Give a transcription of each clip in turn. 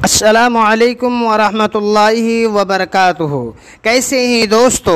السلام علیکم ورحمۃ اللہ وبرکاتہ۔ کیسے ہیں دوستو؟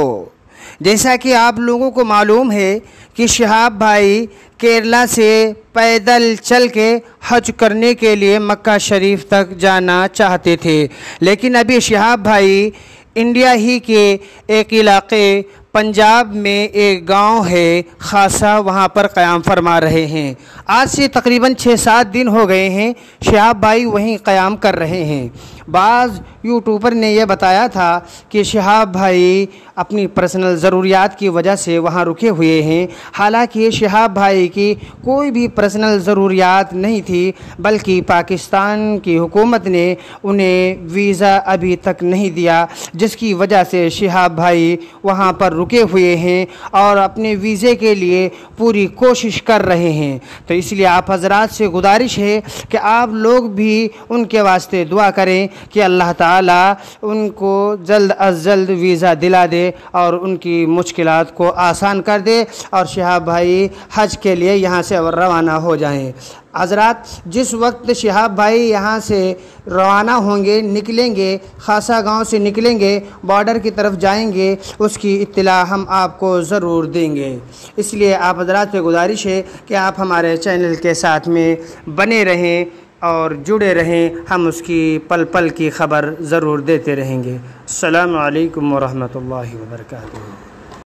جیسا کہ آپ لوگوں کو معلوم ہے کہ شہاب بھائی کیرلا سے پیدل چل کے حج کرنے کے لیے مکہ شریف تک جانا چاہتے تھے، لیکن ابھی شہاب بھائی انڈیا ہی کے ایک علاقے پنجاب میں ایک گاؤں ہے خاصا، وہاں پر قیام فرما رہے ہیں۔ آج سے تقریباً 6-7 دن ہو گئے ہیں شہاب بھائی وہیں قیام کر رہے ہیں۔ بعض یوٹیوبر نے یہ بتایا تھا کہ شہاب بھائی اپنی پرسنل ضروریات کی وجہ سے وہاں رکے ہوئے ہیں، حالانکہ شہاب بھائی کی کوئی بھی پرسنل ضروریات نہیں تھی، بلکہ پاکستان کی حکومت نے انہیں ویزا ابھی تک نہیں دیا، جس کی وجہ سے شہاب بھائی وہاں پر رکے ہوئے ہیں اور اپنے ویزے کے لیے پوری کوشش کر رہے ہیں۔ تو اس لیے آپ حضرات سے گزارش ہے کہ آپ لوگ بھی ان کے واسطے دعا کریں کہ اللہ تعالیٰ ان کو جلد از جلد ویزا دلا دے اور ان کی مشکلات کو آسان کر دے اور شہاب بھائی حج کے لیے یہاں سے روانہ ہو جائیں۔ حضرات، جس وقت شہاب بھائی یہاں سے روانہ ہوں گے، نکلیں گے، خاصا گاؤں سے نکلیں گے، بارڈر کی طرف جائیں گے، اس کی اطلاع ہم آپ کو ضرور دیں گے۔ اس لیے آپ حضرات سے گزارش ہے کہ آپ ہمارے چینل کے ساتھ میں بنے رہیں اور جڑے رہیں، ہم اس کی پل پل کی خبر ضرور دیتے رہیں گے۔ السلام علیکم ورحمۃ اللہ وبرکاتہ۔